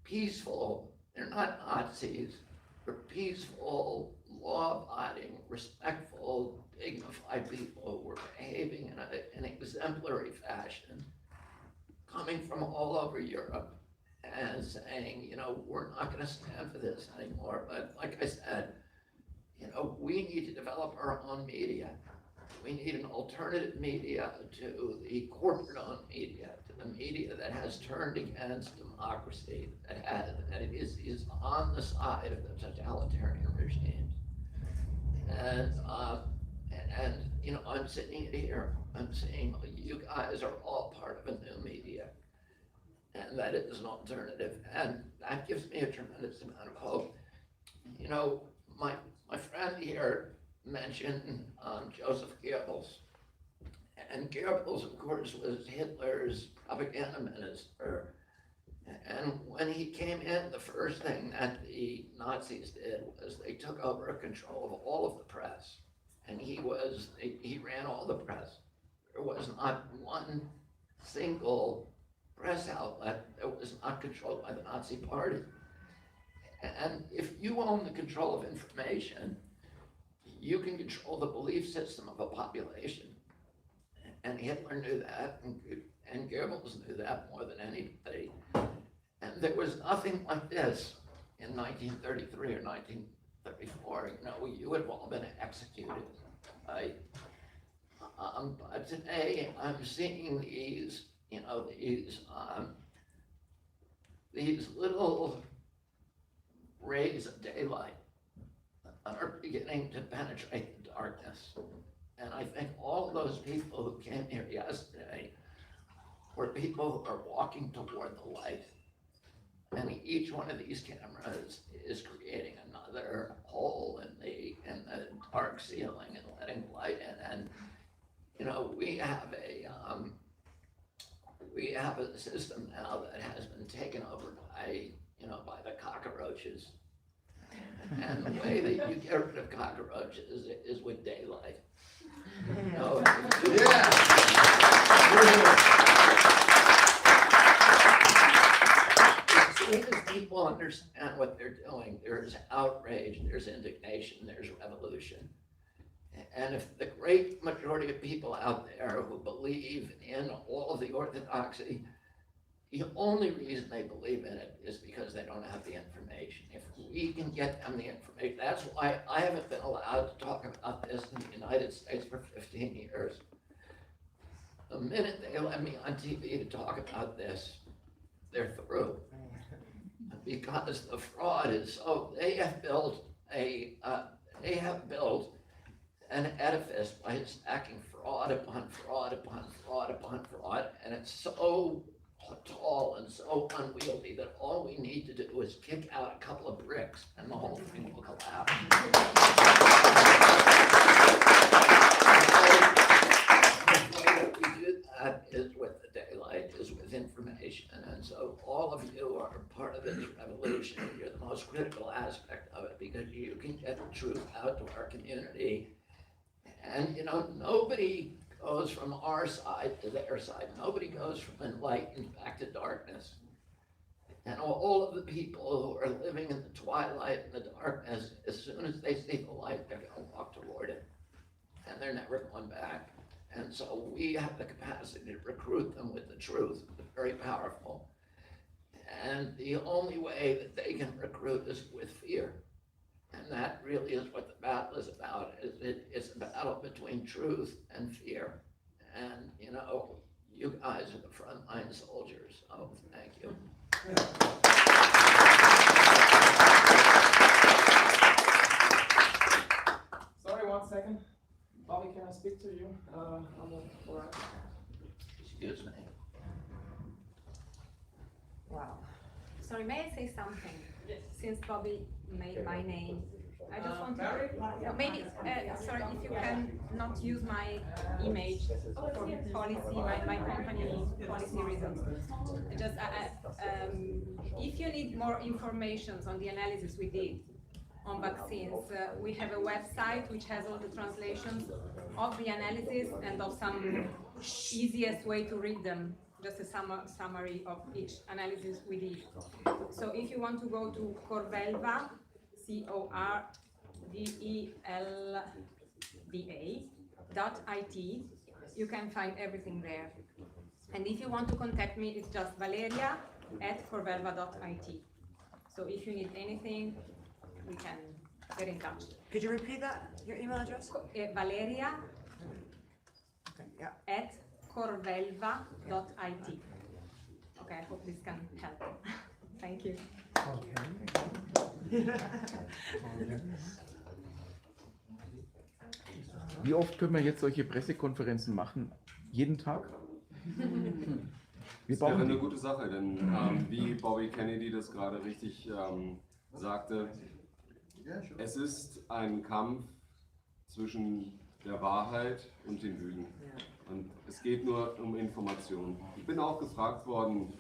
Peaceful, they're not Nazis, they're peaceful, law-abiding, respectful, dignified people who were behaving in an exemplary fashion, coming from all over Europe and saying, you know, we're not going to stand for this anymore. But like I said, you know, we need to develop our own media. We need an alternative media to the corporate-owned media, to the media that has turned against democracy, that is on the side of the totalitarian regimes. And you know, I'm sitting here, I'm saying you guys are all part of a new media, and that it is an alternative, and that gives me a tremendous amount of hope. You know, my friend here mentioned Joseph Goebbels, and Goebbels, of course, was Hitler's propaganda minister. And when he came in, the first thing that the Nazis did was they took over control of all of the press, and he ran all the press. There was not one single press outlet that was not controlled by the Nazi Party. And if you own the control of information, you can control the belief system of a population. And Hitler knew that, and Goebbels knew that more than anybody. And there was nothing like this in 1933 or 1934. You know, you would have all been executed, right? But today I'm seeing these, you know, these little rays of daylight are beginning to penetrate the darkness. And I think all of those people who came here yesterday were people who are walking toward the light. And each one of these cameras is creating another hole in the dark ceiling and letting light in. And you know, we have a system now that has been taken over by the cockroaches. And the way that you get rid of cockroaches is with daylight. You know, as soon as people understand what they're doing, there's outrage, there's indignation, there's revolution. And if the great majority of people out there who believe in all of the orthodoxy, the only reason they believe in it is because they don't have the information. If we can get them the information, that's why I haven't been allowed to talk about this in the United States for 15 years. The minute they let me on TV to talk about this, they're through. Because the fraud is so, they have built an edifice by stacking fraud upon fraud upon fraud upon fraud, and it's so tall and so unwieldy that all we need to do is kick out a couple of bricks and the whole thing will collapse. The way that we do that is with the daylight, is with information, and so all of you are part of this revolution. You're the most critical aspect of it because you can get the truth out to our community. And you know, nobody goes from our side to their side. Nobody goes from enlightened back to darkness. And all of the people who are living in the twilight and the darkness, as soon as they see the light, they're going to walk toward it. And they're never going back. And so we have the capacity to recruit them with the truth. It's very powerful. And the only way that they can recruit is with fear. And that really is what the battle is about. It's a battle between truth and fear. And, you know, you guys are the frontline soldiers. So thank you. Sorry, 1 second. Bobby, can I speak to you? Excuse me. Wow. Sorry, may I say something? Yes. Since Bobby made my name, I just want to, maybe, sorry, if you can not use my image for policy, my company policy reasons. Just, if you need more information on the analysis we did on vaccines, we have a website which has all the translations of the analysis and of some easiest way to read them. Just a summary of each analysis we did. So if you want to go to Corvelva, CORVELVA.it, you can find everything there. And if you want to contact me, it's just Valeria@corvelva.it. So if you need anything, we can get in touch. Could you repeat that, your email address? Valeria Okay, yeah. @corvelva.it. Okay, I hope this can help. Thank you. Wie oft können wir jetzt solche Pressekonferenzen machen? Jeden Tag? Das wäre eine gute Sache, denn wie Bobby Kennedy das gerade richtig sagte, es ist ein Kampf zwischen der Wahrheit und den Lügen. Und es geht nur um Informationen. Ich bin auch gefragt worden,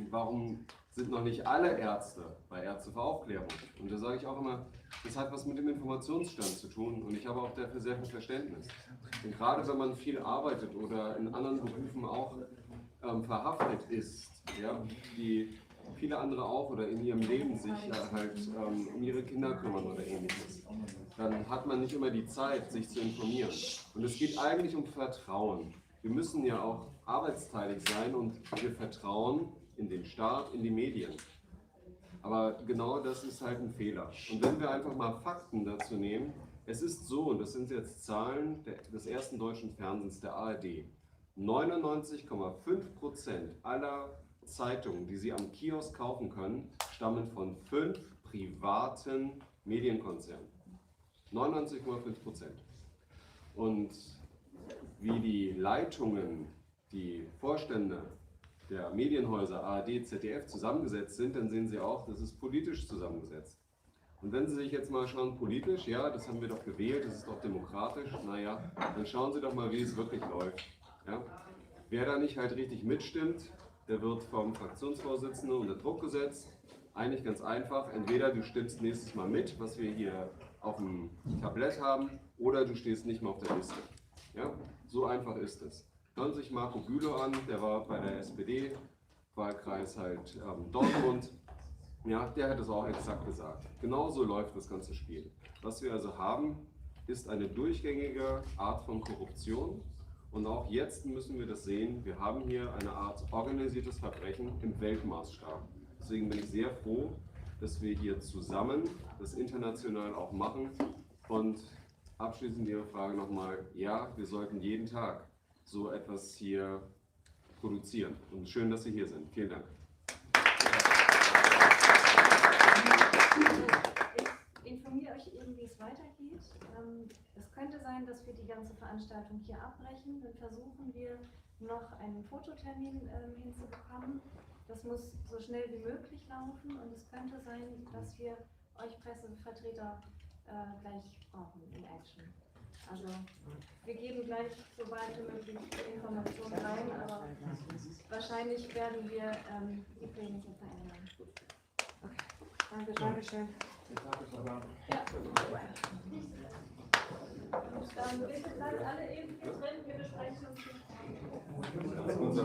warum sind noch nicht alle Ärzte bei Ärzte für Aufklärung? Und da sage ich auch immer, das hat was mit dem Informationsstand zu tun und ich habe auch dafür sehr viel Verständnis. Und gerade wenn man viel arbeitet oder in anderen Berufen auch verhaftet ist, ja, die viele andere auch oder in ihrem Leben sich halt um ihre Kinder kümmern oder ähnliches, dann hat man nicht immer die Zeit, sich zu informieren. Und es geht eigentlich um Vertrauen. Wir müssen ja auch arbeitsteilig sein und wir vertrauen in den Staat, in die Medien. Aber genau das ist halt ein Fehler. Und wenn wir einfach mal Fakten dazu nehmen, es ist so, und das sind jetzt Zahlen des ersten deutschen Fernsehens, der ARD, 99,5% aller Zeitungen, die Sie am Kiosk kaufen können, stammen von 5 privaten Medienkonzernen. 99,5%. Und wie die Leitungen, die Vorstände der Medienhäuser ARD, ZDF zusammengesetzt sind, dann sehen Sie auch, das ist politisch zusammengesetzt. Und wenn Sie sich jetzt mal schauen, politisch, ja, das haben wir doch gewählt, das ist doch demokratisch, naja, dann schauen Sie doch mal, wie es wirklich läuft. Ja? Wer da nicht halt richtig mitstimmt, der wird vom Fraktionsvorsitzenden unter Druck gesetzt. Eigentlich ganz einfach, entweder du stimmst nächstes Mal mit, was wir hier auf dem Tablett haben, oder du stehst nicht mehr auf der Liste. Ja? So einfach ist es. Schauen Sie sich Marco Bülow an, der war bei der SPD, Wahlkreis halt Dortmund. Ja, der hat es auch exakt gesagt. Genauso läuft das ganze Spiel. Was wir also haben, ist eine durchgängige Art von Korruption. Und auch jetzt müssen wir das sehen, wir haben hier eine Art organisiertes Verbrechen im Weltmaßstab. Deswegen bin ich sehr froh, dass wir hier zusammen das international auch machen. Und abschließend Ihre Frage nochmal, ja, wir sollten jeden Tag so etwas hier produzieren. Und schön, dass Sie hier sind. Vielen Dank. Ich informiere euch eben, wie es weitergeht. Es könnte sein, dass wir die ganze Veranstaltung hier abbrechen. Dann versuchen wir noch einen Fototermin hinzubekommen. Das muss so schnell wie möglich laufen und es könnte sein, dass wir euch Pressevertreter gleich brauchen in Action. Also wir geben gleich so weit wie möglich Informationen rein, aber wahrscheinlich werden wir die Pläne verändern. Okay. Danke schön. Ja. Bitte bleibt alle eben hier drin, wir besprechen uns Unser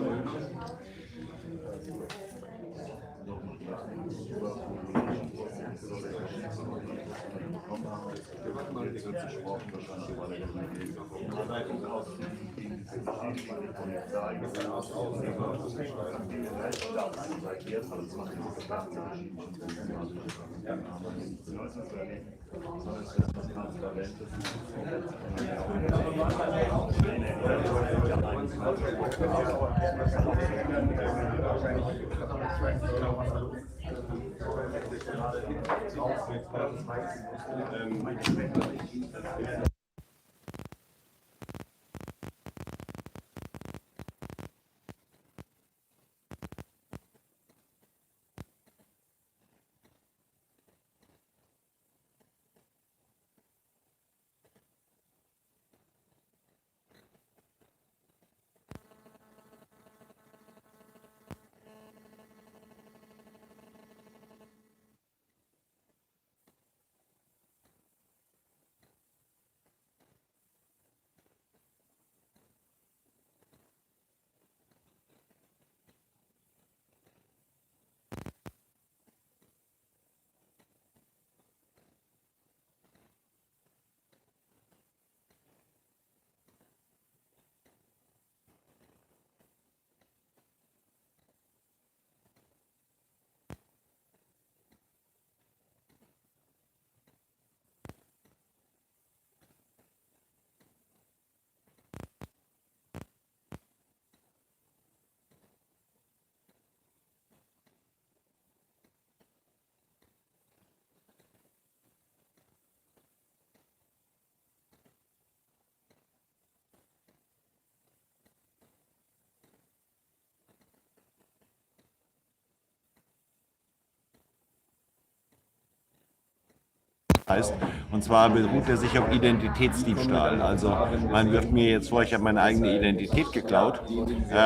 heißt. Und zwar beruht er sich auf Identitätsdiebstahl. Also man wirft mir jetzt vor, ich habe meine eigene Identität geklaut,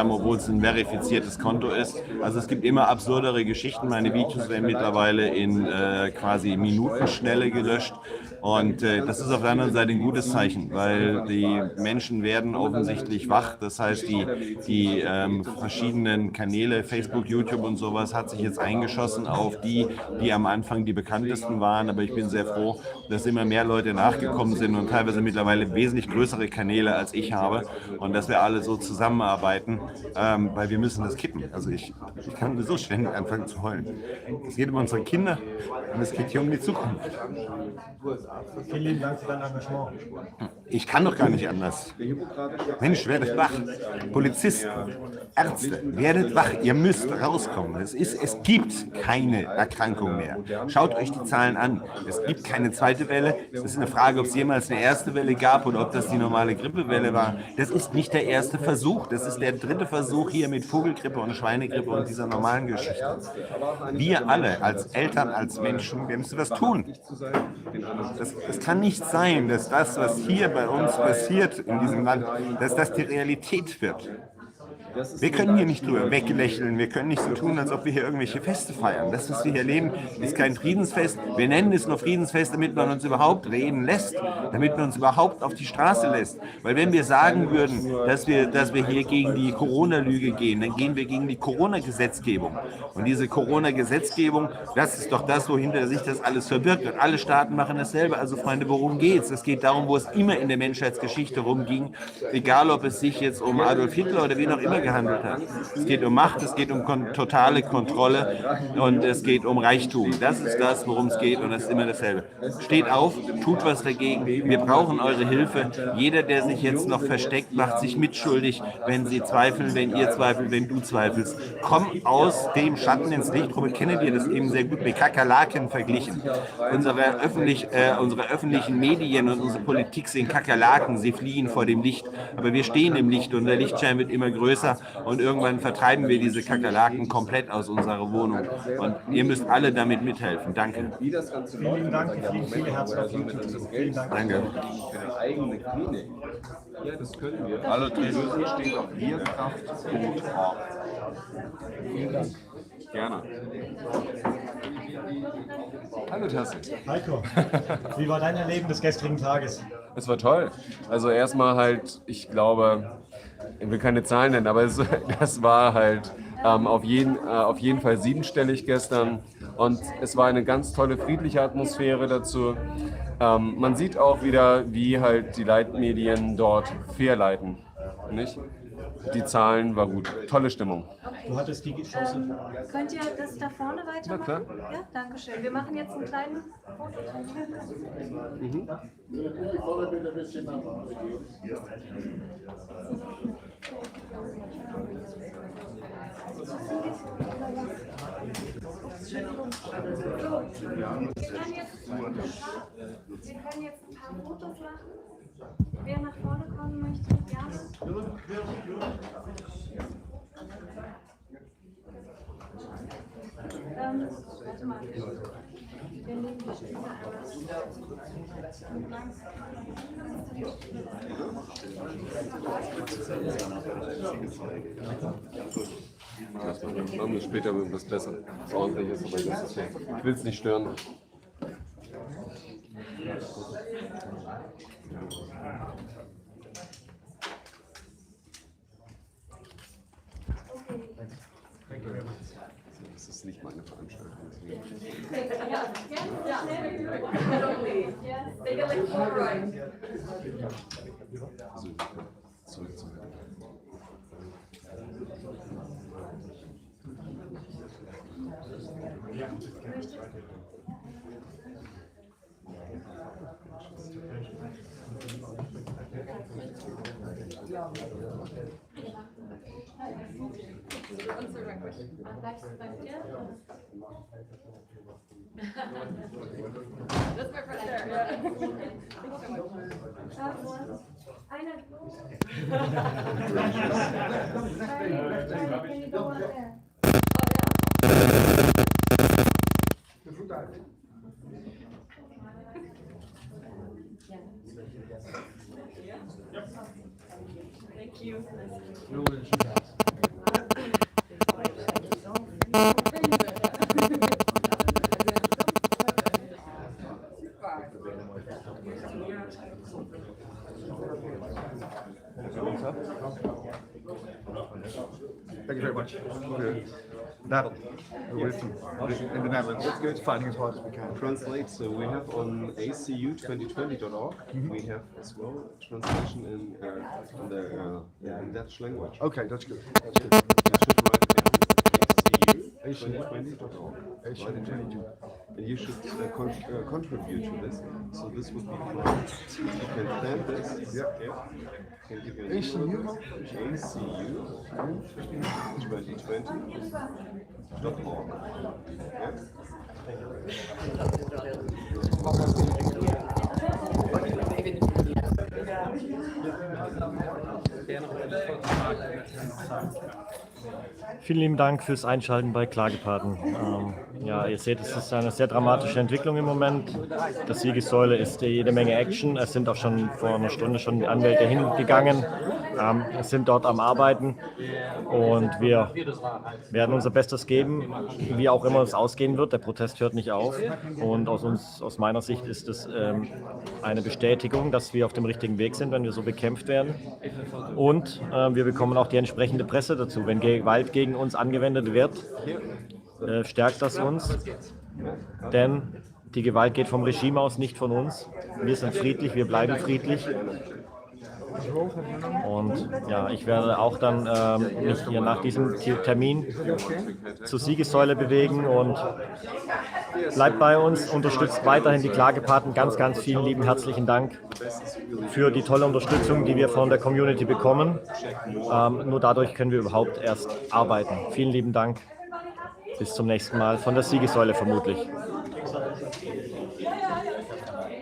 obwohl es ein verifiziertes Konto ist. Also es gibt immer absurdere Geschichten. Meine Videos werden mittlerweile in quasi Minutenschnelle gelöscht. Und das ist auf der anderen Seite ein gutes Zeichen, weil die Menschen werden offensichtlich wach. Das heißt, die verschiedenen Kanäle, Facebook, YouTube und sowas, hat sich jetzt eingeschossen auf die am Anfang die bekanntesten waren. Aber ich bin sehr froh, dass immer mehr Leute nachgekommen sind und teilweise mittlerweile wesentlich größere Kanäle als ich habe. Und dass wir alle so zusammenarbeiten, weil wir müssen das kippen. Also ich kann so ständig anfangen zu heulen. Es geht um unsere Kinder und es geht hier um die Zukunft. Vielen lieben Dank für dein Engagement. Ich kann doch gar nicht anders. Mensch, werdet wach. Polizisten, Ärzte, werdet wach. Ihr müsst rauskommen. Es gibt keine Erkrankung mehr. Schaut euch die Zahlen an. Es gibt keine zweite Welle. Es ist eine Frage, ob es jemals eine erste Welle gab oder ob das die normale Grippewelle war. Das ist nicht der erste Versuch. Das ist der dritte Versuch hier mit Vogelgrippe und Schweinegrippe und dieser normalen Geschichte. Wir alle als Eltern, als Menschen, wir müssen was tun. Das kann nicht sein, dass das, was hier bei uns passiert in diesem Land, dass das die Realität wird. Wir können hier nicht drüber weglächeln, wir können nicht so tun, als ob wir hier irgendwelche Feste feiern. Das, was wir hier leben, ist kein Friedensfest. Wir nennen es nur Friedensfest, damit man uns überhaupt reden lässt, damit man uns überhaupt auf die Straße lässt. Weil wenn wir sagen würden, dass wir hier gegen die Corona-Lüge gehen, dann gehen wir gegen die Corona-Gesetzgebung. Und diese Corona-Gesetzgebung, das ist doch das, wohinter sich das alles verbirgt. Und alle Staaten machen dasselbe. Also Freunde, worum geht's? Es geht darum, wo es immer in der Menschheitsgeschichte rumging, egal ob es sich jetzt um Adolf Hitler oder wen auch immer gehandelt hat. Es geht um Macht, es geht um totale Kontrolle und es geht um Reichtum. Das ist das, worum es geht und das ist immer dasselbe. Steht auf, tut was dagegen. Wir brauchen eure Hilfe. Jeder, der sich jetzt noch versteckt, macht sich mitschuldig, wenn sie zweifeln, wenn ihr zweifelt, wenn du zweifelst. Komm aus dem Schatten ins Licht. Robert Kennedy hat das eben sehr gut mit Kakerlaken verglichen. Unsere öffentlichen Medien und unsere Politik sind Kakerlaken. Sie fliehen vor dem Licht. Aber wir stehen im Licht und der Lichtschein wird immer größer. Und irgendwann vertreiben wir diese Kakerlaken komplett aus unserer Wohnung. Und ihr müsst alle damit mithelfen. Danke. Vielen Dank, viele Herzen auf YouTube. Vielen Dank. Danke. Eine eigene Klinik. Ja, das können wir. Hallo, Lösung steht auf wirkraft.org. Vielen Dank. Gerne. Hallo Tassi. Heiko, wie war dein Erleben des gestrigen Tages? Es war toll. Also erstmal halt, ich glaube, ich will keine Zahlen nennen, aber das war halt auf jeden Fall siebenstellig gestern und es war eine ganz tolle friedliche Atmosphäre dazu. man sieht auch wieder, wie halt die Leitmedien dort fehlleiten. Nicht? Die Zahlen war gut. Tolle Stimmung. Du hattest die Chance. Könnt ihr das da vorne weitermachen? klar. Ja, danke schön. Wir machen jetzt einen kleinen Foto. Mhm. Wir können jetzt ein paar Fotos machen. Wer nach vorne kommen möchte, gerne. Warte mal. Wir nehmen die Stühle Machen wir später was besser. Das ordentlich ist, aber das ist okay. Ich will es nicht stören. Das ist nicht meine Veranstaltung. Also, zurück zu Das wäre for sure. Einer. Can you go on there? Thank you. Thank you very much. Nederland. We're in the Netherlands. It's good, fighting as hard as we can. Translate, so we have on acu2020.org, we have as well translation in Dutch language. Okay, that's good. That's good. You should write it down. acu2020.org. And you should contribute to this. So this would be fun. You can plan this. Yeah. Can give you an email address. acu2020.org. Vielen lieben Dank fürs Einschalten bei Klagepaten. Ja, ihr seht, es ist eine sehr dramatische Entwicklung im Moment. Der Siegessäule ist jede Menge Action. Es sind auch schon vor einer Stunde schon die Anwälte hingegangen, sind dort am Arbeiten und wir werden unser Bestes geben, wie auch immer es ausgehen wird. Der Protest hört nicht auf und aus meiner Sicht ist es eine Bestätigung, dass wir auf dem richtigen Weg sind, wenn wir so bekämpft werden. Und wir bekommen auch die entsprechende Presse dazu. Wenn Gewalt gegen uns angewendet wird, stärkt das uns, denn die Gewalt geht vom Regime aus, nicht von uns. Wir sind friedlich, wir bleiben friedlich. Und ja, ich werde auch dann mich hier nach diesem Termin zur Siegessäule bewegen und bleibt bei uns, unterstützt weiterhin die Klagepaten. Ganz, ganz vielen lieben herzlichen Dank für die tolle Unterstützung, die wir von der Community bekommen. Nur dadurch können wir überhaupt erst arbeiten. Vielen lieben Dank. Bis zum nächsten Mal von der Siegessäule vermutlich.